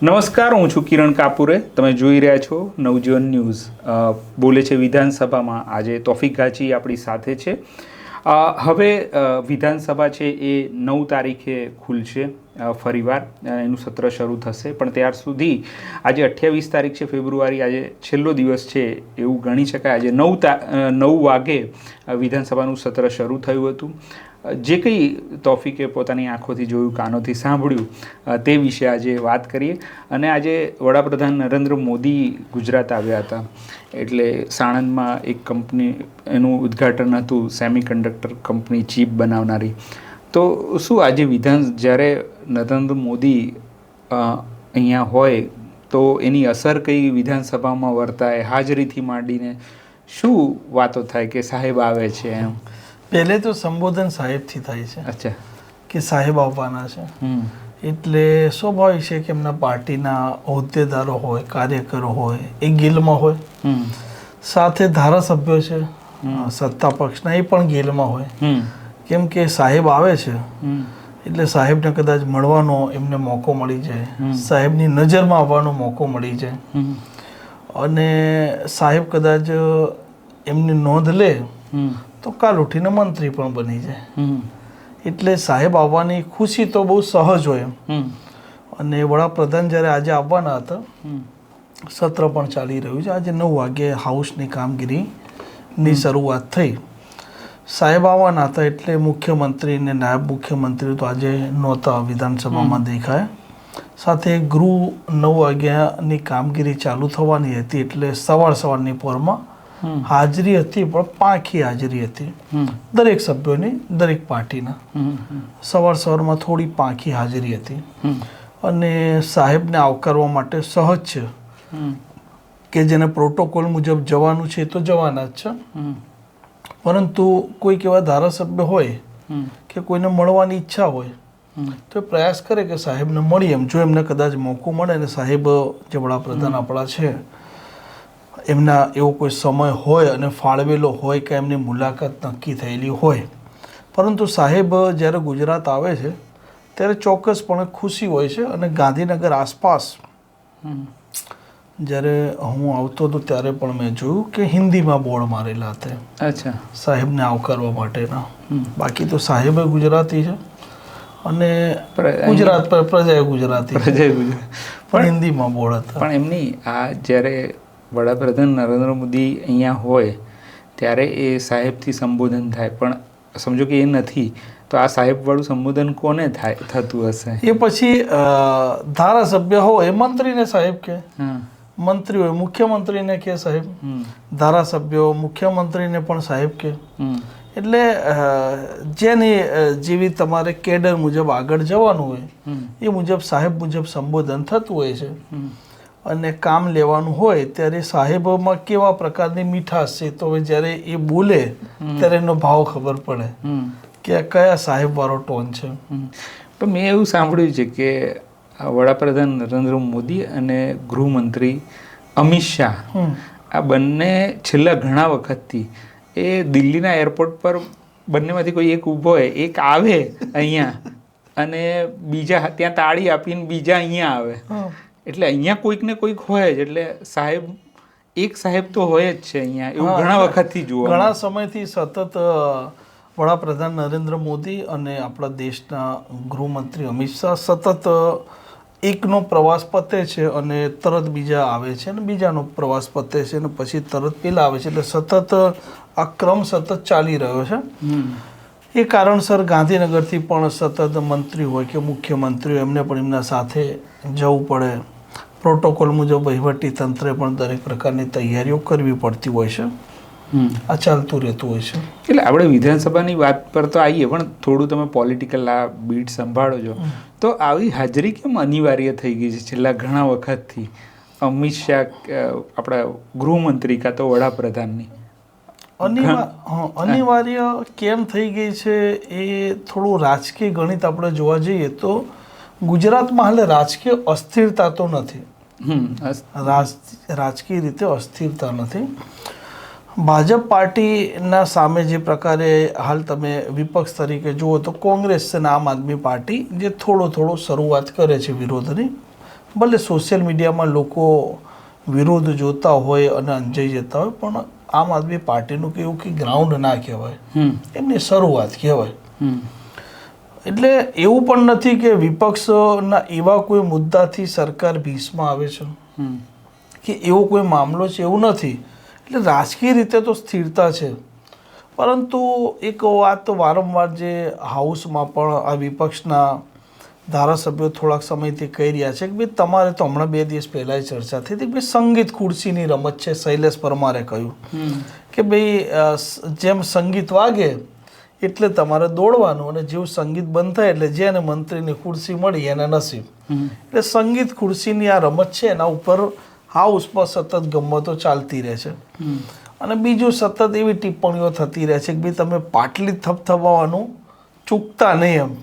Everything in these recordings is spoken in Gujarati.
નમસ્કાર, હું છું કિરણ કાપુરે. તમે જોઈ રહ્યા છો નવજીવન ન્યૂઝ. બોલે છે વિધાનસભામાં આજે તોફિક ગાચી આપણી સાથે છે. હવે વિધાનસભા છે એ 9 તારીખે ખુલશે ફરીવાર, એનું સત્ર શરૂ થશે. પણ ત્યાર સુધી આજે 28 તારીખ છે ફેબ્રુઆરી, આજે છેલ્લો દિવસ છે એવું ગણી શકાય. આજે 9 વાગે વિધાનસભાનું સત્ર શરૂ થયું હતું. જે કંઈ તોફિકે પોતાની આંખોથી જોયું, કાનોથી સાંભળ્યું, તે વિશે આજે વાત કરીએ. અને આજે વડાપ્રધાન નરેન્દ્ર મોદી ગુજરાત આવ્યા હતા. એટલે સાણંદમાં એક કંપની, એનું ઉદ્ઘાટન હતું, સેમિકન્ડક્ટર કંપની ચીપ બનાવનારી. તો શું આજે જ્યારે નરેન્દ્ર મોદી અહીંયા હોય તો એની અસર કઈ વિધાનસભામાં વર્તાય, હાજરીથી માંડીને શું વાતો થાય કે સાહેબ આવે છે એમ? પહેલે તો સંબોધન સાહેબથી થાય છે. અચ્છા, કે સાહેબ આવવાના છે. એટલે સ્વાભાવિક છે કે એમના પાર્ટીના હોદ્દેદારો હોય, કાર્યકરો હોય, એ ગિલમાં હોય. સાથે ધારાસભ્યો છે સત્તા પક્ષના, એ પણ ગિલમાં હોય. કેમ કે સાહેબ આવે છે એટલે સાહેબને કદાચ મળવાનો એમને મોકો મળી જાય, સાહેબની નજરમાં આવવાનો મોકો મળી જાય, અને સાહેબ કદાચ એમની નોંધ લે તો કાલ ઉઠીને મંત્રી પણ બની જાય. એટલે સાહેબ આવવાની ખુશી તો બહુ સહજ હોય. અને વડાપ્રધાન જ્યારે આજે આવવાના હતા, સત્ર પણ ચાલી રહ્યું છે. આજે 9 વાગે હાઉસની કામગીરીની શરૂઆત થઈ. સાહેબ આવવાના હતા એટલે મુખ્યમંત્રી ને નાયબ મુખ્યમંત્રી તો આજે નહોતા વિધાનસભામાં દેખાયા. સાથે ગૃહ 9 વાગ્યાની કામગીરી ચાલુ થવાની હતી એટલે સવારની પોરમાં હાજરી હતી, પણ પાંખી હાજરી હતી દરેક સભ્યોની, દરેક પાર્ટીના. સવારમાં થોડી પાંખી હાજરી હતી. અને સાહેબને આવકારવા માટે સહજ છે કે જેને પ્રોટોકોલ મુજબ જવાનું છે તો જવાના જ છે. પરંતુ કોઈક એવા ધારાસભ્ય હોય કે કોઈને મળવાની ઈચ્છા હોય તો એ પ્રયાસ કરે કે સાહેબને મળી, એમ જો એમને કદાચ મોકો મળે ને સાહેબ જે વડાપ્રધાન આપણા છે એમના એવો કોઈ સમય હોય અને ફાળવેલો હોય કે એમની મુલાકાત નક્કી થયેલી હોય. પરંતુ સાહેબ જ્યારે ગુજરાત આવે છે ત્યારે ચોક્કસપણે ખુશી હોય છે. અને ગાંધીનગર આસપાસ જ્યારે હું આવતો હતો ત્યારે પણ મેં જોયું કે હિન્દીમાં બોર્ડ મારેલા હતા. અચ્છા, સાહેબને આવકારવા માટેના. બાકી તો સાહેબ ગુજરાતી છે અને ગુજરાત પર પ્રજા ગુજરાતી, પણ હિન્દીમાં બોર્ડ હતા. પણ એમની આ જ્યારે વડાપ્રધાન નરેન્દ્ર મોદી અહીંયા હોય ત્યારે એ સાહેબથી સંબોધન થાય, પણ સમજો કે એ નથી તો આ સાહેબવાળું સંબોધન કોને થતું હશે? એ પછી ધારાસભ્ય હોય એ મંત્રીને સાહેબ કે, મંત્રી હોય મુખ્યમંત્રીને કે સાહેબ, ધારાસભ્યો મુખ્યમંત્રીને પણ સાહેબ કે. એટલે જેની જેવી તમારે કેડર મુજબ આગળ જવાનું હોય એ મુજબ સાહેબ મુજબ સંબોધન થતું હોય છે. અને કામ લેવાનું હોય ત્યારે સાહેબમાં કેવા પ્રકારની મીઠાશ છે તો જ્યારે એ બોલે ત્યારે એનો ભાવ ખબર પડે કે કયા સાહેબવાળો ટોન છે. પણ મેં એવું સાંભળ્યું છે કે વડાપ્રધાન નરેન્દ્ર મોદી અને ગૃહમંત્રી અમિત શાહ, આ બંને છેલ્લા ઘણા વખતથી એ દિલ્હીના એરપોર્ટ પર બંનેમાંથી કોઈ એક ઊભો હોય, એક આવે અહીંયા અને બીજા ત્યાં તાળી આપીને બીજા અહીંયા આવે. એટલે અહીંયા કોઈક ને કોઈક હોય જ. એટલે એક સાહેબ તો હોય જ છે અહીંયા, એવું ઘણા વખતથી જોવા, ઘણા સમયથી સતત વડાપ્રધાન નરેન્દ્ર મોદી અને આપણા દેશના ગૃહમંત્રી અમિત શાહ સતત એકનો પ્રવાસ પતે છે અને તરત બીજા આવે છે, અને બીજાનો પ્રવાસ પતે છે અને પછી તરત પેલા આવે છે. એટલે સતત આ ક્રમ સતત ચાલી રહ્યો છે. એ કારણસર ગાંધીનગરથી પણ સતત મંત્રી હોય કે મુખ્યમંત્રી એમને પણ એમના સાથે જવું પડે. પ્રોટોકોલ મુજબ વહીવટી તંત્રે પણ દરેક પ્રકારની તૈયારીઓ કરવી પડતી હોય છે. આ ચાલતું રહેતું હોય છે. એટલે આપણે વિધાનસભાની વાત પર તો આવીએ, પણ થોડું તમે પોલિટિકલ આ બીટ સંભાળો છો તો આવી હાજરી કેમ અનિવાર્ય થઈ ગઈ છે છેલ્લા ઘણા વખતથી અમિત શાહ, આપણા ગૃહમંત્રી કાં તો વડાપ્રધાનની? અનિવાર્ય કેમ થઈ ગઈ છે એ થોડું રાજકીય ગણિત આપણે જોવા જઈએ તો ગુજરાતમાં હાલે રાજકીય અસ્થિરતા તો નથી. રાજકીય રીતે અસ્થિરતા નથી. ભાજપ પાર્ટીના સામે જે પ્રકારે હાલ તમે વિપક્ષ તરીકે જુઓ તો કોંગ્રેસ અને આમ આદમી પાર્ટી જે થોડો શરૂઆત કરે છે વિરોધની, ભલે સોશિયલ મીડિયામાં લોકો વિરોધ જોતા હોય અને અંજાઈ જતા હોય, પણ આમ આદમી પાર્ટીનું કેવું કે ગ્રાઉન્ડ ના કહેવાય, એમની શરૂઆત કહેવાય. એટલે એવું પણ નથી કે વિપક્ષના એવા કોઈ મુદ્દાથી સરકાર ભીસમાં આવે છે કે એવો કોઈ મામલો છે, એવું નથી. એટલે રાજકીય રીતે તો સ્થિરતા છે, પરંતુ એક વાત વારંવાર જે હાઉસમાં પણ આ વિપક્ષના ધારાસભ્યો થોડાક સમયથી કહી રહ્યા છે કે ભાઈ તમારે તો હમણાં 2 દિવસ પહેલાં ચર્ચા થઈ હતી કે ભાઈ સંગીત ખુરશીની રમત છે. શૈલેષ પરમારે કહ્યું કે ભાઈ જેમ સંગીત વાગે એટલે તમારે દોડવાનું, અને જેવું સંગીત બંધ થાય એટલે જેને મંત્રીની ખુરશી મળી એને નસીબ. એટલે સંગીત ખુરશીની આ રમત છે, એના ઉપર હાઉસમાં સતત ગમ્મતો ચાલતી રહે છે. અને બીજું સતત એવી ટિપ્પણીઓ થતી રહે છે કે ભાઈ તમે પાટલી થપથપાવવાનું ચૂકતા નહીં એમ.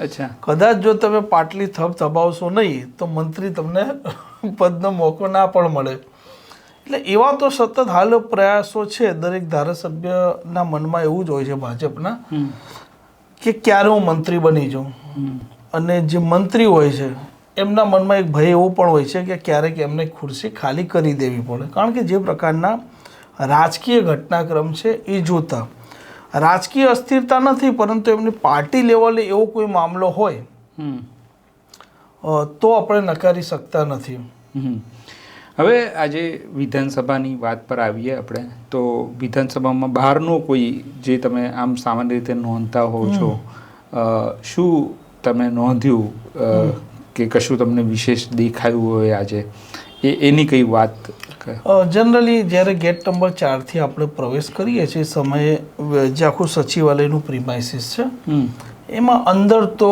અચ્છા, કદાચ જો તમે પાટલી થપથપાવશો નહીં તો મંત્રી તમને પદનો મોકો ના પણ મળે. એટલે એવા તો સતત હાલ પ્રયાસો છે દરેક ધારાસભ્યના મનમાં. એવું જ હોય છે ભાજપના કે ક્યારે હું મંત્રી બની જાઉં, અને જે મંત્રી હોય છે એમના મનમાં એક ભય એવો પણ હોય છે કે ક્યારેક એમને ખુરશી ખાલી કરી દેવી પડે. કારણ કે જે પ્રકારના રાજકીય ઘટનાક્રમ છે એ જોતા રાજકીય અસ્થિરતા નથી, પરંતુ એમની પાર્ટી લેવલે એવો કોઈ મામલો હોય તો આપણે નકારી શકતા નથી. હવે આજે વિધાનસભાની વાત પર આવીએ આપણે, તો વિધાનસભામાં બહારનો કોઈ જે તમે આમ સામાન્ય રીતે નોંધતા હોવ છો, શું તમે નોંધ્યું કે કશું તમને વિશેષ દેખાયું હોય આજે, એની કઈ વાત? જનરલી જ્યારે ગેટ નંબર 4થી આપણે પ્રવેશ કરીએ છીએ સમયે જે આખું સચિવાલયનું પ્રિમાઇસીસ છે એમાં અંદર તો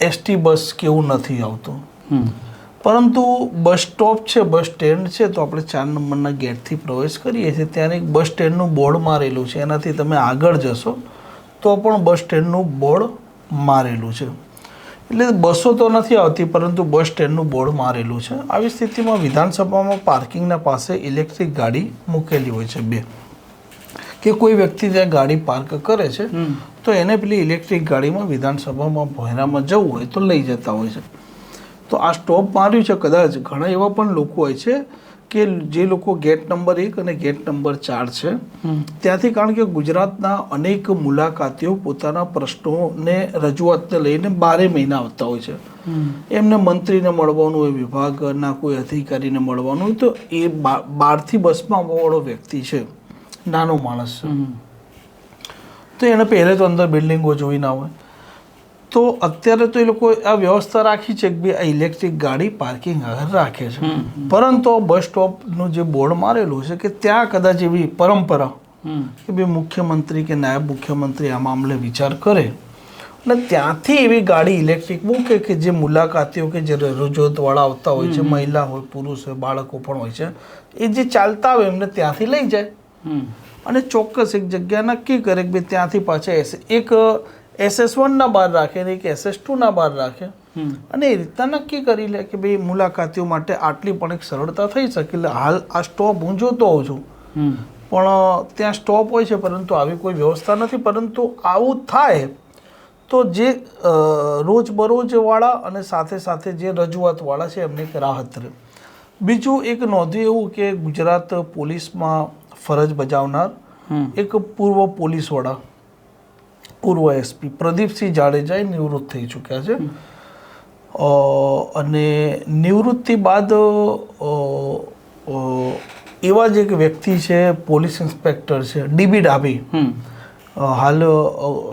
એસટી બસ કેવું નથી આવતું, પરંતુ બસ સ્ટોપ છે, બસ સ્ટેન્ડ છે. તો આપણે 4 નંબરના ગેટથી પ્રવેશ કરીએ છીએ, ત્યારે એક બસ સ્ટેન્ડનું બોર્ડ મારેલું છે. એનાથી તમે આગળ જશો તો પણ બસ સ્ટેન્ડનું બોર્ડ મારેલું છે. એટલે બસો તો નથી આવતી, પરંતુ બસ સ્ટેન્ડનું બોર્ડ મારેલું છે. આવી સ્થિતિમાં વિધાનસભામાં પાર્કિંગના પાસે ઇલેક્ટ્રિક ગાડી મૂકેલી હોય છે 2, કે કોઈ વ્યક્તિ ત્યાં ગાડી પાર્ક કરે છે તો એને પેલી ઇલેક્ટ્રિક ગાડીમાં વિધાનસભામાં ભોયરામાં જવું હોય તો લઈ જતા હોય છે. તો આ સ્ટોપ માર્યું છે. કદાચ ઘણા એવા પણ લોકો હોય છે કે જે લોકો ગેટ નંબર 1 અને ગેટ નંબર 4 છે ત્યાંથી, કારણ કે ગુજરાતના અનેક મુલાકાતીઓ પોતાના પ્રશ્નોને રજૂઆતને લઈને 12 મહિના આવતા હોય છે. એમને મંત્રીને મળવાનું હોય, વિભાગના કોઈ અધિકારીને મળવાનું હોય, તો એ બહારથી બસમાં આવવાવાળો વ્યક્તિ છે, નાનો માણસ છે, તો એને પહેલે તો અંદર બિલ્ડિંગો જોઈ ના હોય. તો અત્યારે તો એ લોકો આ વ્યવસ્થા રાખી છે કે ભાઈ આ ઇલેક્ટ્રિક ગાડી પાર્કિંગ આગળ રાખે છે, પરંતુ બસ સ્ટોપનું જે બોર્ડ મારેલું છે કે ત્યાં કદાચ એવી પરંપરા કે ભાઈ મુખ્યમંત્રી કે નાયબ મુખ્યમંત્રી આ મામલે વિચાર કરે અને ત્યાંથી એવી ગાડી ઇલેક્ટ્રિક મૂકે કે જે મુલાકાતીઓ કે જે રજૂઆતવાળા આવતા હોય છે, મહિલા હોય, પુરુષ હોય, બાળકો પણ હોય છે, એ જે ચાલતા હોય એમને ત્યાંથી લઈ જાય અને ચોક્કસ એક જગ્યા નક્કી કરે કે ભાઈ ત્યાંથી પાછા એક SS1 ના બહાર રાખે ને એક SS2 ના બહાર રાખે, અને એ રીતના નક્કી કરી લે કે ભાઈ મુલાકાતીઓ માટે આટલી પણ એક સરળતા થઈ શકે. એટલે હાલ આ સ્ટોપ હું જોતો હોઉં છું, પણ ત્યાં સ્ટોપ હોય છે પરંતુ આવી કોઈ વ્યવસ્થા નથી. પરંતુ આવું થાય તો જે રોજબરોજવાળા અને સાથે સાથે જે રજૂઆતવાળા છે એમને એક રાહત રહે. બીજું એક નોંધ્યું એવું કે ગુજરાત પોલીસમાં ફરજ બજાવનાર એક પૂર્વ પોલીસ વડા, પૂર્વ SP પ્રદીપસિંહ જાડેજા એ નિવૃત્ત થઈ ચૂક્યા છે. અને નિવૃત્તિ બાદ એવા જ એક વ્યક્તિ છે, પોલીસ ઇન્સ્પેક્ટર છે DB ડાભી, હાલ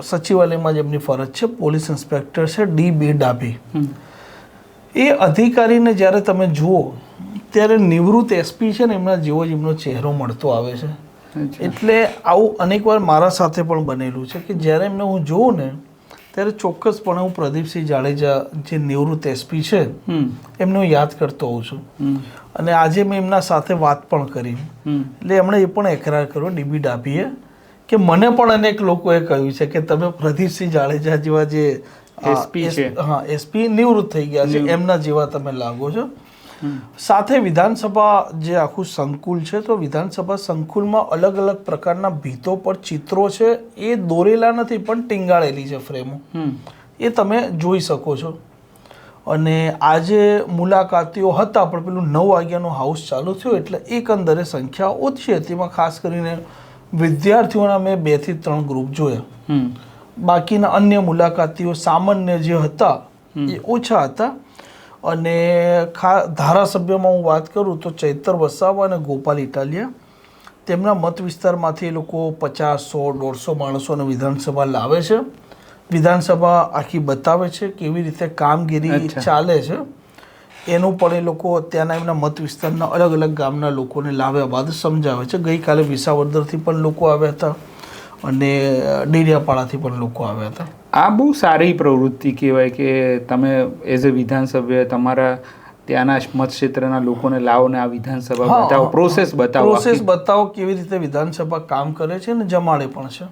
સચિવાલયમાં જ એમની ફરજ છે, પોલીસ ઇન્સ્પેક્ટર છે DB ડાભી. એ અધિકારીને જ્યારે તમે જુઓ ત્યારે નિવૃત્ત SP છે ને એમના જેવો જ એમનો ચહેરો મળતો આવે છે. એટલે આવું અનેકવાર મારા સાથે પણ બનેલું છે કે જ્યારે એમને હું જોઉં ને ત્યારે ચોક્કસપણે હું પ્રદીપસિંહ જાડેજા જે નિવૃત્ત SP છે એમને હું યાદ કરતો હોઉં છું. અને આજે મેં એમના સાથે વાત પણ કરી, એટલે એમણે એ પણ એકરાર કર્યો DB ડાભીએ કે મને પણ અનેક લોકોએ કહ્યું છે કે તમે પ્રદીપસિંહ જાડેજા જેવા જે SP નિવૃત્ત થઈ ગયા છે એમના જેવા તમે લાગો છો. સાથે વિધાનસભા જે આખું સંકુલ છે, તો વિધાનસભા સંકુલમાં અલગ અલગ પ્રકારના ભીતો પર ચિત્રો છે, એ દોરેલા નથી પણ ટીંગાળેલી છે ફ્રેમો, એ તમે જોઈ શકો છો. અને આજે મુલાકાતીઓ હતા પણ પેલું 9 વાગ્યાનું હાઉસ ચાલુ થયું એટલે એકંદરે સંખ્યા ઓછી હતી. એમાં ખાસ કરીને વિદ્યાર્થીઓના મેં 2 થી 3 ગ્રુપ જોયા. બાકીના અન્ય મુલાકાતીઓ સામાન્ય જે હતા એ ઓછા હતા. અને ધારાસભ્યમાં હું વાત કરું તો ચૈતર વસાવા અને ગોપાલ ઇટાલિયા તેમના મત વિસ્તારમાંથી એ લોકો 50, 100, 150 માણસોને વિધાનસભા લાવે છે. વિધાનસભા આખી બતાવે છે કેવી રીતે કામગીરી ચાલે છે એનું પણ એ લોકો ત્યાંના એમના મત વિસ્તારના અલગ અલગ ગામના લોકોને લાવ્યા બાદ સમજાવે છે. ગઈકાલે વિસાવદરથી પણ લોકો આવ્યા હતા અને ડેડિયાપાડાથી પણ લોકો આવ્યા હતા. આ બહુ સારી પ્રવૃત્તિ કહેવાય કે તમે એઝ અ વિધાનસભ્ય તમારા ત્યાંના મતક્ષેત્રના લોકોને લાવો ને આ વિધાનસભા બતાવો, પ્રોસેસ બતાવો કેવી રીતે વિધાનસભા કામ કરે છે ને જમાડે પણ છે.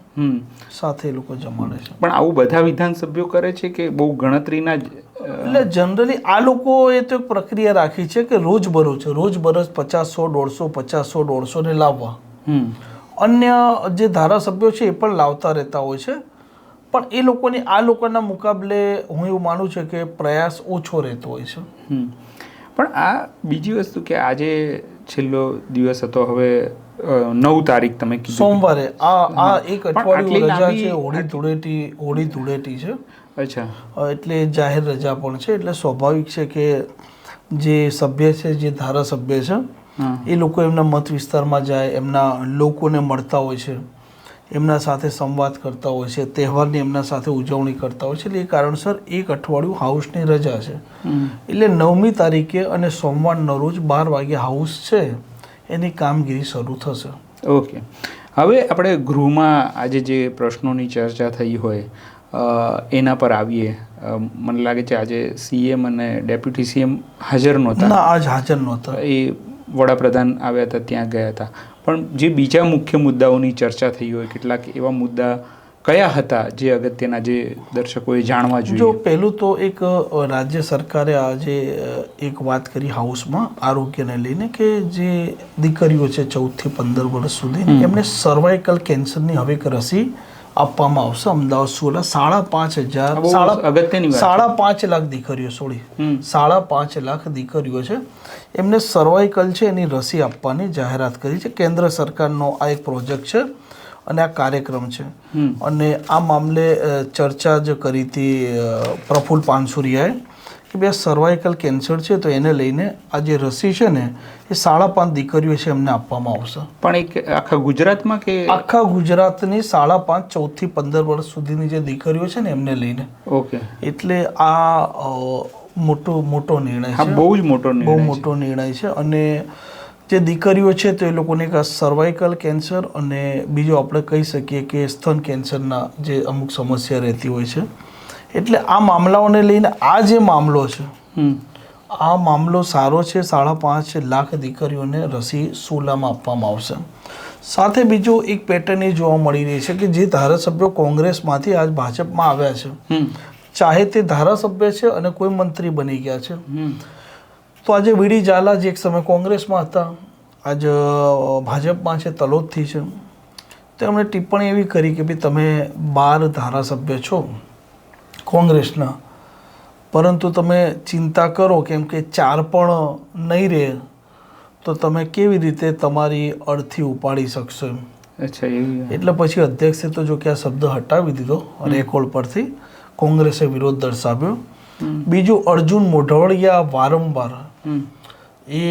સાથે એ લોકો જમાડે છે. પણ આવું બધા વિધાનસભ્યો કરે છે કે બહુ ગણતરીના એટલે જનરલી આ લોકોએ તો એક પ્રક્રિયા રાખી છે કે રોજબરોજ 50, 100, 150, 50, 100, 150 ને લાવવા. અન્ય જે ધારાસભ્યો છે એ પણ લાવતા રહેતા હોય છે પણ એ લોકોની આ લોકોના મુકાબલે હું એવું માનું છું કે પ્રયાસ ઓછો રહેતો હોય છે. પણ આ બીજી વસ્તુ કે આજે છેલ્લો દિવસ હતો, હવે 9 તારીખ તમે કીધું સોમવારે આ એક અઠવાડિયું રજા છે. હોળી ધૂળેટી છે. અચ્છા. એટલે જાહેર રજા પણ છે એટલે સ્વાભાવિક છે કે જે સભ્ય છે, જે ધારાસભ્ય છે એ લોકો એમના મત વિસ્તારમાં જાય, એમના લોકોને મળતા હોય છે, એમના સાથે સંવાદ કરતા હોય છે, તહેવારની એમના સાથે ઉજવણી કરતા હોય છે. એટલે એ કારણસર એક અઠવાડિયું હાઉસની રજા છે. એટલે 9મી તારીખે અને સોમવારના રોજ 12 વાગે હાઉસ છે એની કામગીરી શરૂ થશે. ઓકે. હવે આપણે ગૃહમાં આજે જે પ્રશ્નોની ચર્ચા થઈ હોય એના પર આવીએ. મને લાગે છે આજે સીએમ અને ડેપ્યુટી સીએમ હાજર નહોતા. ના, આજ હાજર નહોતા. એ વડાપ્રધાન આવ્યા હતા, ત્યાં ગયા હતા. પણ જે બીજા મુખ્ય મુદ્દાઓની ચર્ચા થઈ હોય, કેટલાક એવા મુદ્દા કયા હતા જે અગત્યના, જે દર્શકોએ જાણવા જોઈએ? જો પહેલું તો એક રાજ્ય સરકારે આજે એક વાત કરી હાઉસમાં આરોગ્યને લઈને કે જે દીકરીઓ છે 14 થી 15 વર્ષ સુધી એમને સર્વાઇકલ કેન્સરની હવે એક રસી આપવામાં આવશે. અમદાવાદ 5.5 લાખ દીકરીઓ 5.5 લાખ દીકરીઓ છે એમને સર્વાઇકલ છે એની રસી આપવાની જાહેરાત કરી છે. કેન્દ્ર સરકારનો આ એક પ્રોજેક્ટ છે અને આ કાર્યક્રમ છે. અને આ મામલે ચર્ચા જ કરી હતી પ્રફુલ્લ પાનસુરિયાએ કે ભાઈ સર્વાઇકલ કેન્સર છે તો એને લઈને આ જે રસી છે ને એ 5.5 દીકરીઓ છે એમને આપવામાં આવશે. પણ એક આખા ગુજરાતમાં કે આખા ગુજરાતની 5.5 14 થી 15 વર્ષ સુધીની જે દીકરીઓ છે ને એમને લઈને. ઓકે. એટલે આ મોટો નિર્ણય છે. બહુ જ મોટો નિર્ણય છે. અને જે દીકરીઓ છે તો એ લોકોને એક સર્વાઇકલ કેન્સર અને બીજું આપણે કહી શકીએ કે સ્તન કેન્સરના જે અમુક સમસ્યા રહેતી હોય છે. એટલે આ મામલાઓને લઈને આ જે મામલો છે આ મામલો સારો છે. 5.5 લાખ દીકરીઓને રસી સોલામાં આપવામાં આવશે. સાથે બીજો એક પેટર્ન એ જોવા મળી રહી છે કે જે ધારાસભ્યો કોંગ્રેસમાંથી આજ ભાજપમાં આવ્યા છે, ચાહે તે ધારાસભ્ય છે અને કોઈ મંત્રી બની ગયા છે, તો આજે વીડી ઝાલા જે એક સમય કોંગ્રેસમાં હતા, આજ ભાજપમાં છે, તલોદથી છે, તેમણે ટિપ્પણી એવી કરી કે ભાઈ તમે 12 ધારાસભ્ય છો કોંગ્રેસના, પરંતુ તમે ચિંતા કરો કેમ કે 4 પણ નહીં રહે તો તમે કેવી રીતે તમારી અડથી ઉપાડી શકશો એમ. અચ્છા. એટલે પછી અધ્યક્ષે તો જો કે આ શબ્દ હટાવી દીધો રેકોર્ડ પરથી. કોંગ્રેસે વિરોધ દર્શાવ્યો. બીજું અર્જુન મોઢવાડિયા વારંવાર એ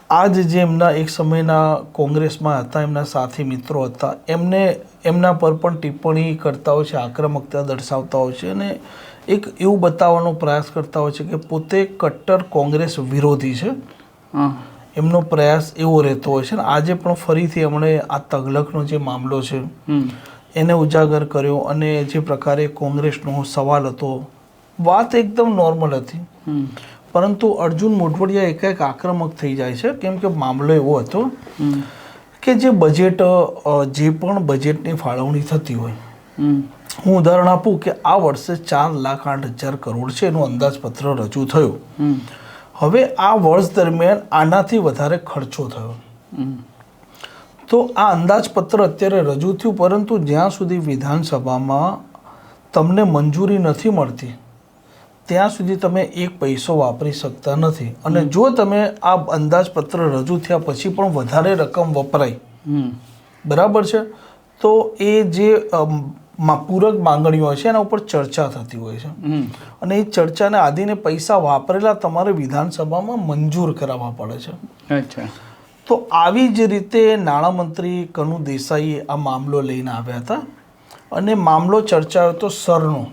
આજ જે એમના એક સમયના કોંગ્રેસમાં હતા, એમના સાથી મિત્રો હતા, એમના પર પણ ટિપ્પણી કરતા હોય છે, આક્રમકતા દર્શાવતા હોય છે અને એક એવું બતાવવાનો પ્રયાસ કરતા હોય છે કે પોતે કટ્ટર કોંગ્રેસ વિરોધી છે. એમનો પ્રયાસ એવો રહેતો હોય છે. આજે પણ ફરીથી એમણે આ તગલકનો જે મામલો છે એને ઉજાગર કર્યો અને જે પ્રકારે કોંગ્રેસનો સવાલ હતો, વાત એકદમ નોર્મલ હતી, પરંતુ અર્જુન મોઢવાડિયા એકાએક આક્રમક થઈ જાય છે કેમ કે મામલો એવો હતો કે જે બજેટ જે પણ બજેટની ફાળવણી થતી હોય, હું ઉદાહરણ આપું કે આ વર્ષે 4,08,000 કરોડ છે એનું અંદાજપત્ર રજૂ થયું. હવે આ વર્ષ દરમિયાન આનાથી વધારે ખર્ચો થયો તો આ અંદાજપત્ર અત્યારે રજૂ થયું, પરંતુ જ્યાં સુધી વિધાનસભામાં તમને મંજૂરી નથી મળતી ત્યાં સુધી તમે એક પૈસો વાપરી શકતા નથી. અને જો તમે આ અંદાજપત્ર રજૂ થયા પછી પણ વધારે રકમ વપરાય, બરાબર છે, તો એ જે પૂરક માંગણીઓ હોય છે એના ઉપર ચર્ચા થતી હોય છે, અને એ ચર્ચાને આધીને પૈસા વાપરેલા તમારે વિધાનસભામાં મંજૂર કરાવવા પડે છે. અચ્છા. તો આવી જ રીતે નાણામંત્રી કનુ દેસાઈએ આ મામલો લઈને આવ્યા હતા, અને મામલો ચર્ચાયો તો સરનો.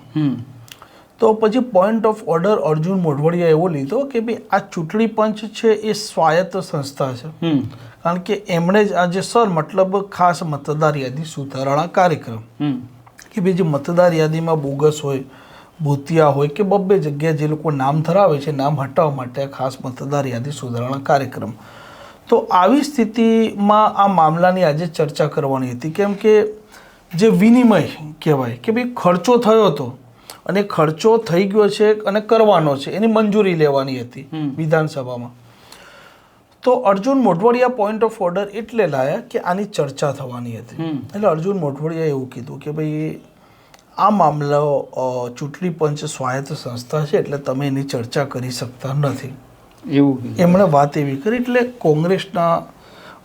તો પછી point of order Arjun Modhwadia એવો લીધો કે ભાઈ આ ચૂંટણી પંચ છે એ સ્વાયત્ત સંસ્થા છે, કારણ કે એમણે જ આ જે સર મતલબ ખાસ મતદાર યાદી સુધારણા કાર્યક્રમ, કે ભાઈ જે મતદાર યાદીમાં બોગસ હોય, ભૂતિયા હોય કે બબ્બે જગ્યાએ જે લોકો નામ ધરાવે છે નામ હટાવવા માટે ખાસ મતદાર યાદી સુધારણા કાર્યક્રમ. તો આવી સ્થિતિમાં આ મામલાની આજે ચર્ચા કરવાની હતી, કેમ કે જે વિનિમય કહેવાય કે ભાઈ ખર્ચો થયો હતો અને ખર્ચો થઈ ગયો છે અને કરવાનો છે એની મંજૂરી લેવાની હતી વિધાનસભામાં. તો Arjun Modhwadia point of order એટલે લાયા કે આની ચર્ચા થવાની હતી. એટલે અર્જુન મોઢવાડિયાએ એવું કીધું કે ભાઈ આ મામલો ચૂંટણી પંચ સ્વાયત્ત સંસ્થા છે એટલે તમે એની ચર્ચા કરી શકતા નથી, એવું એમણે વાત એવી કરી. એટલે કોંગ્રેસના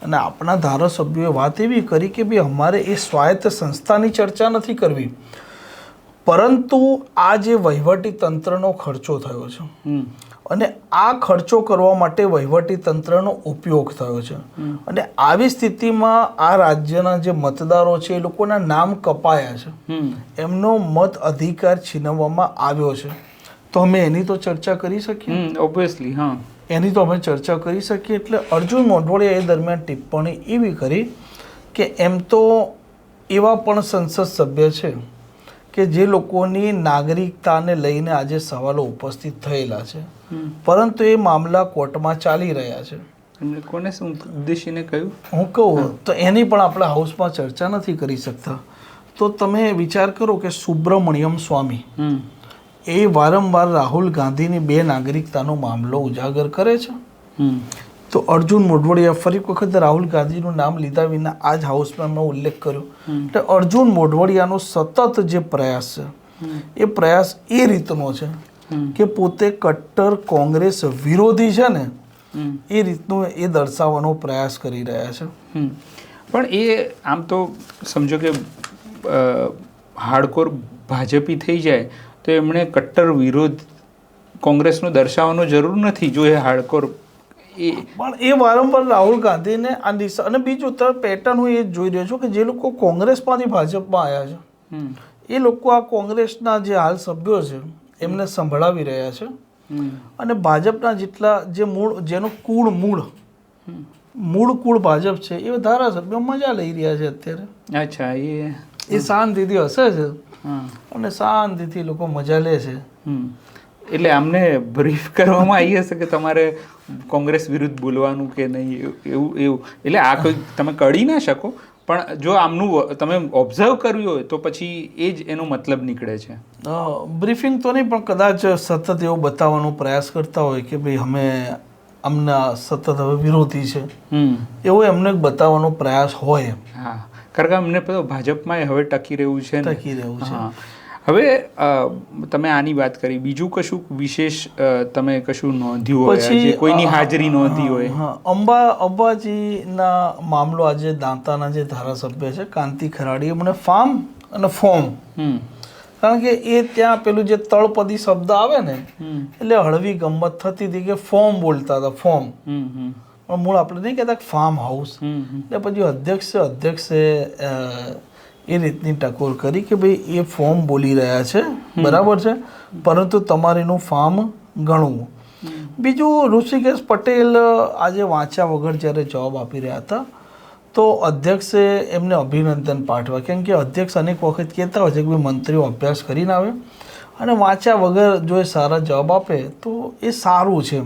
અને આપણા ધારાસભ્યોએ વાત એવી કરી કે ભાઈ અમારે એ સ્વાયત્ત સંસ્થાની ચર્ચા નથી કરવી, પરંતુ આ જે વહીવટી તંત્રનો ખર્ચો થયો છે અને આ ખર્ચો કરવા માટે વહીવટી તંત્રનો ઉપયોગ થયો છે, અને આવી સ્થિતિમાં આ રાજ્યના જે મતદારો છે એ લોકોના નામ કપાયા છે, એમનો મત અધિકાર છીનવવામાં આવ્યો છે, તો અમે એની તો ચર્ચા કરી શકીએ. ઓબ્વિયસલી, હા, એની તો અમે ચર્ચા કરી શકીએ. એટલે અર્જુન મોઢવાડિયા એ દરમિયાન ટિપ્પણી એવી કરી કે એમ તો એવા પણ સંસદ સભ્ય છે કે જે લોકોની નાગરિકતાને લઈને આજે સવાલો ઉપસ્થિત થયેલા છે, પરંતુ એ મામલા કોર્ટમાં ચાલી રહ્યા છે. કોને ઉદ્દેશીને કહ્યું? હું કહું તો એની પણ આપણે હાઉસમાં ચર્ચા નથી કરી શકતા. તો તમે વિચાર કરો કે સુબ્રમણ્યમ સ્વામી એ વારંવાર રાહુલ ગાંધીની બે નાગરિકતાનો મામલો ઉજાગર કરે છે. તો અર્જુન મોઢવાડિયા ફરી વખત રાહુલ ગાંધીનું નામ લીધા વિના આ જ હાઉસમાં મેં ઉલ્લેખ કર્યો. એટલે અર્જુન મોઢવાડિયાનો સતત જે પ્રયાસ છે એ પ્રયાસ એ રીતનો છે કે પોતે કટ્ટર કોંગ્રેસ વિરોધી છે ને એ રીતનું એ દર્શાવવાનો પ્રયાસ કરી રહ્યા છે. પણ એ આમ તો સમજો કે હાર્ડકોર ભાજપી થઈ જાય તો એમણે કટ્ટર વિરોધ કોંગ્રેસનો દર્શાવવાનો જરૂર નથી. જો એ હાર્ડકોર પણ એ વારંવાર રાહુલ ગાંધીને આ દિશા, અને બીજું તરફ પેટર્ન હું એ જોઈ રહ્યો છું કે જે લોકો કોંગ્રેસમાંથી ભાજપમાં આવ્યા છે એ લોકો આ કોંગ્રેસના જે હાલ સભ્યો છે એમને સંભળાવી રહ્યા છે, અને ભાજપના જેટલા જે મૂળ જેનો મૂળ કુળ ભાજપ છે એ ધારાસભ્યો મજા લઈ રહ્યા છે અત્યારે. અચ્છા, એ શાંતિથી હસે છે અને શાંતિથી લોકો મજા લે છે. એટલે આમને બ્રીફ કરવામાં આવી હશે કે તમારે કોંગ્રેસ વિરુદ્ધ બોલવાનું કે નહીં, એવું. એટલે આ કોઈ તમે કરી ના શકો, પણ જો આમનું તમે ઓબ્ઝર્વ કર્યું હોય તો પછી એ જ એનો મતલબ નીકળે છે. બ્રીફિંગ તો નહીં, પણ કદાચ સતત એવો બતાવવાનો પ્રયાસ કરતા હોય કે ભાઈ અમે અમને સતત હવે વિરોધી છે, એવો એમને બતાવવાનો પ્રયાસ હોય. હા, કારણ કે અમને ભાજપમાં હવે ટકી રહેવું છે. હવે તમે આની વાત કરી, બીજું કશું વિશેષ તમે કશું નોંધ્યું હોય, કોઈની હાજરી નોંધી હોય? અંબાજીના મામલો આજે દાંતાના જે ધારાસભ્ય છે કાંતિ ખરાડીએ મને ફાર્મ અને ફોર્મ, કારણ કે એ ત્યાં પેલું જે તળપદી શબ્દ આવે ને એટલે હળવી ગમત થતી હતી કે ફોર્મ બોલતા હતા, ફોર્મ. પણ મૂળ આપણે નહીં કહેતા ફાર્મ હાઉસ. એટલે પછી અધ્યક્ષે એ રીતની ટકોર કરી કે ભાઈ એ ફોર્મ બોલી રહ્યા છે, બરાબર છે, પરંતુ તમારે એનું ફાર્મ ગણવું. બીજું, ઋષિકેશ પટેલ આજે વાંચ્યા વગર જ્યારે જવાબ આપી રહ્યા હતા તો અધ્યક્ષે એમને અભિનંદન પાઠવ્યા, કેમ કે અધ્યક્ષ અનેક વખત કહેતા હોય છે કે ભાઈ મંત્રીઓ અભ્યાસ કરીને આવે અને વાંચ્યા વગર જો એ સારા જવાબ આપે તો એ સારું છે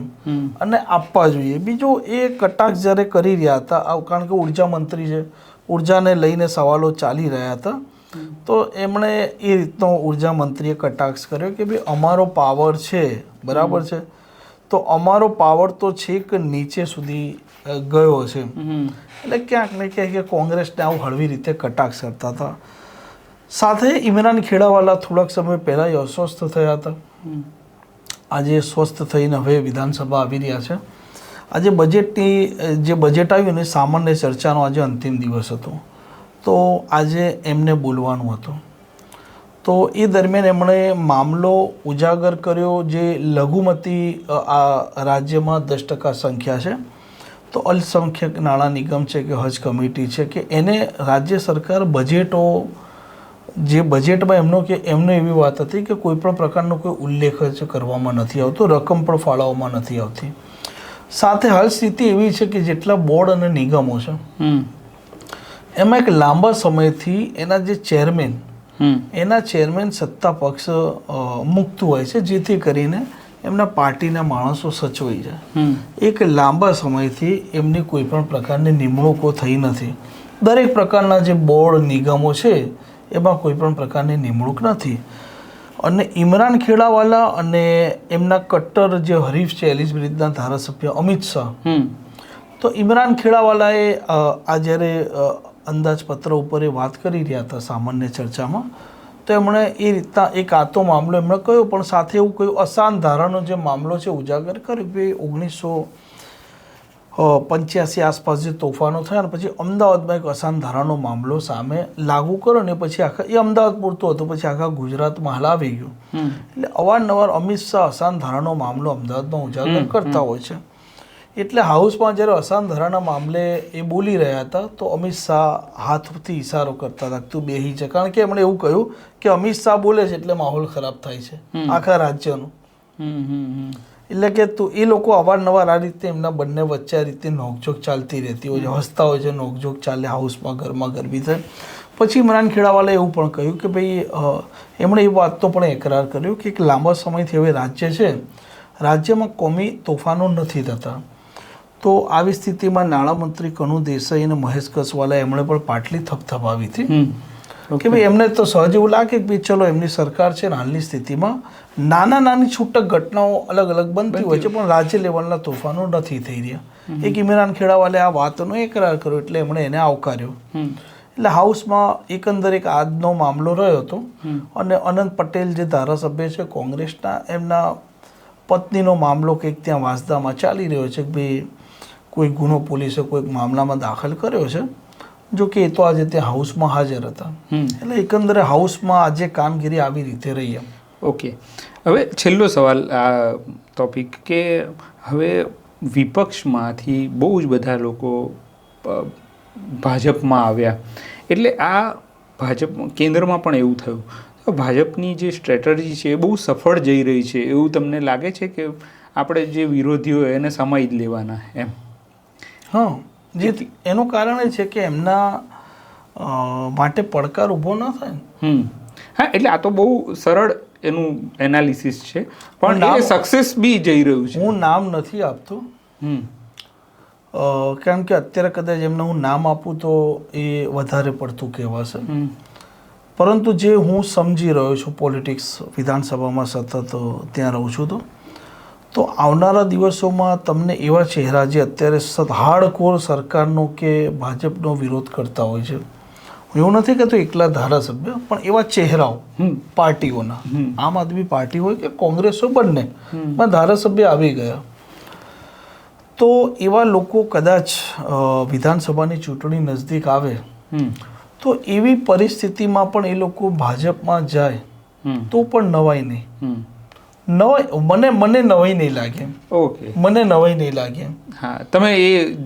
અને આપવા જોઈએ. બીજું, એ કટાક્ષ જ્યારે કરી રહ્યા હતા, કારણ કે ઉર્જા મંત્રી છે, ઉર્જાને લઈને સવાલો ચાલી રહ્યા હતા, તો એમણે એ રીતનો ઉર્જા મંત્રીએ કટાક્ષ કર્યો કે ભાઈ અમારો પાવર છે, બરાબર છે, તો અમારો પાવર તો છેક નીચે સુધી ગયો છે. એટલે ક્યાંક ને ક્યાંક કે કોંગ્રેસને આવું હળવી રીતે કટાક્ષ કરતા હતા. સાથે ઇમરાન ખેડાવાલા થોડાક સમય પહેલાં અસ્વસ્થ થયા હતા આજે સ્વસ્થ થઈને હવે વિધાનસભા આવી રહ્યા છે. આજે જે બજેટ આવ્યું ને સામાન્ય ચર્ચાનો આજે અંતિમ દિવસ હતો, તો આજે એમને બોલવાનું હતું. તો એ દરમિયાન એમણે મામલો ઉજાગર કર્યો જે લઘુમતી આ રાજ્યમાં 10% સંખ્યા છે, તો અલ્પસંખ્યક નાણાં નિગમ છે કે હજ કમિટી છે કે એને રાજ્ય સરકાર બજેટમાં એમનો એવી વાત હતી કે કોઈ પણ પ્રકારનો કોઈ ઉલ્લેખ જ કરવામાં નથી આવતો, રકમ પણ ફાળવવામાં નથી આવતી. સાથે હાલ સ્થિતિ એવી છે કે જેટલા બોર્ડ અને નિગમો છે એમાં એક લાંબા સમયથી એના જે ચેરમેન સત્તા પક્ષ મૂકતું હોય છે, જેથી કરીને એમના પાર્ટીના માણસો સચવાઈ જાય. એક લાંબા સમયથી એમની કોઈ પણ પ્રકારની નિમણૂકો થઈ નથી. દરેક પ્રકારના જે બોર્ડ નિગમો છે એમાં કોઈ પણ પ્રકારની નિમણૂક નથી. અને ઇમરાન ખેડાવાલા અને એમના કટ્ટર જે હરીફ છે એલિઝબેથના ધારાસભ્ય અમિત શાહ, તો ઇમરાન ખેડાવાલાએ આ જ્યારે અંદાજપત્ર ઉપર એ વાત કરી રહ્યા હતા સામાન્ય ચર્ચામાં, તો એમણે એ રીતના એક આતો મામલો એમણે કહ્યો, પણ સાથે એવું કહ્યું અસાન ધારાનો જે મામલો છે ઉજાગર કર્યો કે 1985 આસપાસ જે તોફાનો થયા ને પછી અમદાવાદમાં એક અસાન ધારાનો મામલો સામે લાગુ કરો ને પછી એ અમદાવાદ પૂરતો હતો, પછી આખા ગુજરાતમાં હલાવી ગયું. એટલે અવારનવાર અમિત શાહ અસાન ધારાનો મામલો અમદાવાદમાં ઉજાગર કરતા હોય છે. એટલે હાઉસમાં જ્યારે અસાન ધારાના મામલે એ બોલી રહ્યા હતા તો અમિત શાહ હાથથી ઇશારો કરતા હતા તું બેહી છે, કારણ કે એમણે એવું કહ્યું કે અમિત શાહ બોલે છે એટલે માહોલ ખરાબ થાય છે આખા રાજ્યનો. એટલે કે તું એ લોકો અવારનવાર આ રીતે એમના બંને વચ્ચે આ રીતે નોકઝોક ચાલતી રહેતી હોય છે, હસતા હોય છે, નોકઝોક ચાલે હાઉસમાં, ઘરમાં ગરબી થાય. પછી ઇમરાન ખેડાવાલાએ એવું પણ કહ્યું કે ભાઈ એમણે એ વાતનો પણ એકરાર કર્યો કે એક લાંબા સમયથી હવે રાજ્ય છે, રાજ્યમાં કોમી તોફાનો નથી થતા. તો આવી સ્થિતિમાં નાણામંત્રી કનુ દેસાઈ અને મહેશ કસવાલા એમણે પણ પાટલી થપથપાવી હતી કે ભાઈ એમને તો સહજ એવું લાગે કે ભાઈ ચલો એમની સરકાર છે, હાલની સ્થિતિમાં નાની છૂટક ઘટનાઓ અલગ અલગ બનતી હોય છે પણ રાજ્ય લેવલના તોફાનો નથી થઈ રહ્યા. એક ઇમરાન ખેડાવાલે આ વાતનો એકરાર કર્યો એટલે એમણે એને આવકાર્યો. એટલે હાઉસમાં એકંદર એક આજનો મામલો રહ્યો હતો અને અનંત પટેલ જે ધારાસભ્ય છે કોંગ્રેસના, એમના પત્નીનો મામલો કંઈક ત્યાં વાંસદામાં ચાલી રહ્યો છે કે ભાઈ કોઈ ગુનો પોલીસે કોઈક મામલામાં દાખલ કર્યો છે, જો કે એ તો આજે ત્યાં હાઉસમાં હાજર હતા. એટલે એકંદરે હાઉસમાં આજે કામગીરી આવી રીતે રહી. એમ ઓકે, હવે છેલ્લો સવાલ આ ટોપિક કે હવે વિપક્ષમાંથી બહુ જ બધા લોકો ભાજપમાં આવ્યા, એટલે આ ભાજપ કેન્દ્રમાં પણ એવું થયું, તો ભાજપની જે સ્ટ્રેટજી છે એ બહુ સફળ જઈ રહી છે એવું તમને લાગે છે કે આપણે જે વિરોધીઓ એને સમાઈ જ લેવાના એમ? હા, જે એનું કારણ એ છે કે એમના માટે પડકાર ઊભો ન થાય. હા, એટલે આ તો બહુ સરળ એનું એનાલિસિસ છે, પણ એ સક્સેસ બી જઈ રહ્યું છે. હું નામ નથી આપતો કારણ કે અત્યારે કદાચ એમને હું નામ આપું તો એ વધારે પડતું કહેવાશે, પરંતુ જે હું સમજી રહ્યો છું પોલિટિક્સ, વિધાનસભામાં સતત ત્યાં રહું છું, તો આવનારા દિવસોમાં તમને એવા ચહેરા જે અત્યારે હાર્ડકોર સરકારનો કે ભાજપનો વિરોધ કરતા હોય છે, એવું નથી કહેતો એકલા ધારાસભ્ય, પણ એવા ચહેરાઓ પાર્ટીઓના, આમ આદમી પાર્ટી હોય કે કોંગ્રેસ હોય, બંને ધારાસભ્ય આવી ગયા, તો એવા લોકો કદાચ વિધાનસભાની ચૂંટણી નજદીક આવે તો એવી પરિસ્થિતિમાં પણ એ લોકો ભાજપમાં જાય તો પણ નવાઈ નહીં. મને નવાઈ નહીં લાગે. ઓકે, મને નવાઈ નહીં લાગે. હા, તમે એ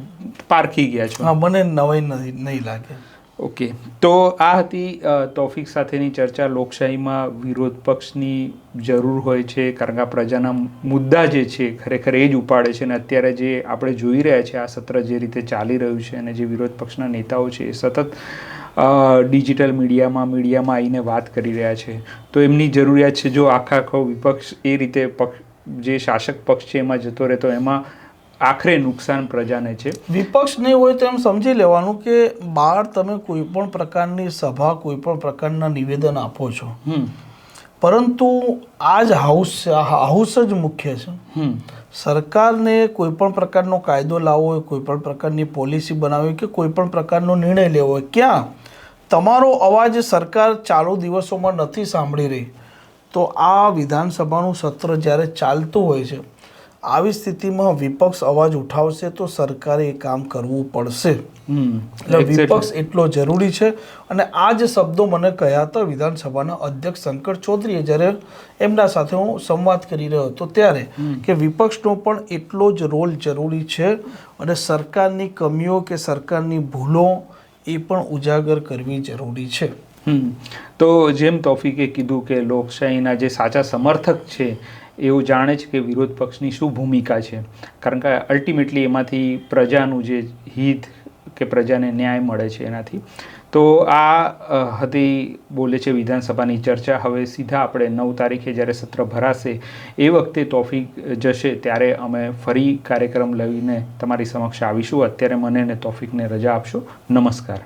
પારખી ગયા છો. હા, મને નવાઈ નહીં લાગે. ઓકે, તો આ હતી તૌફિક સાથેની ચર્ચા. લોકશાહીમાં વિરોધ પક્ષની જરૂર હોય છે, કારણ કે પ્રજાના મુદ્દા જે છે ખરેખર એ જ ઉપાડે છે, અને અત્યારે જે આપણે જોઈ રહ્યા છે આ સત્ર જે રીતે ચાલી રહ્યું છે અને જે વિરોધ પક્ષના નેતાઓ છે એ સતત ડિજિટલ મીડિયામાં આવીને વાત કરી રહ્યા છે, તો એમની જરૂરિયાત છે જો આખો વિપક્ષ એ રીતે જે શાસક પક્ષ છે એમાં જતો રહે તો એમાં આખરે નુકસાન પ્રજાને છે. વિપક્ષ નહીં હોય તો એમ સમજી લેવાનું કે બહાર તમે કોઈ પણ પ્રકારની સભા, કોઈ પણ પ્રકારના નિવેદન આપો છો, પરંતુ આ જ હાઉસ જ મુખ્ય છે. સરકારને કોઈ પણ પ્રકારનો કાયદો લાવવો હોય, કોઈ પણ પ્રકારની પોલિસી બનાવવી હોય કે કોઈ પણ પ્રકારનો નિર્ણય લેવો હોય, ક્યાં તમારો અવાજ સરકાર ચાલુ દિવસોમાં નથી સાંભળી રહી, તો આ વિધાનસભાનું સત્ર જ્યારે ચાલતું હોય છે, આવી સ્થિતિમાં વિપક્ષ અવાજ ઉઠાવશે તો સરકારે એ કામ કરવું પડશે. એટલે વિપક્ષ એટલો જરૂરી છે. અને આ જ શબ્દો મને કહ્યા હતા વિધાનસભાના અધ્યક્ષ શંકર ચૌધરીએ જ્યારે એમના સાથે હું સંવાદ કરી રહ્યો હતો ત્યારે, કે વિપક્ષનો પણ એટલો જ રોલ જરૂરી છે અને સરકારની કમીઓ કે સરકારની ભૂલો એ પણ ઉજાગર કરવી જરૂરી છે. તો જેમ તોફિકે કીધું કે લોકશાહીના જે સાચા સમર્થક છે એવું જાણે છે કે વિરોધ પક્ષની શું ભૂમિકા છે, કારણ કે અલ્ટિમેટલી એમાંથી પ્રજાનું જે હિત કે પ્રજાને ન્યાય મળે છે એનાથી. તો આ હતી બોલે છે વિધાનસભાની ચર્ચા. હવે સીધા આપણે 9 તારીખે જ્યારે સત્ર ભરાશે એ વખતે તોફિક જશે ત્યારે અમે ફરી કાર્યક્રમ લઈને તમારી સમક્ષ આવીશું. અત્યારે મને અને તોફિકને રજા આપશો. નમસ્કાર.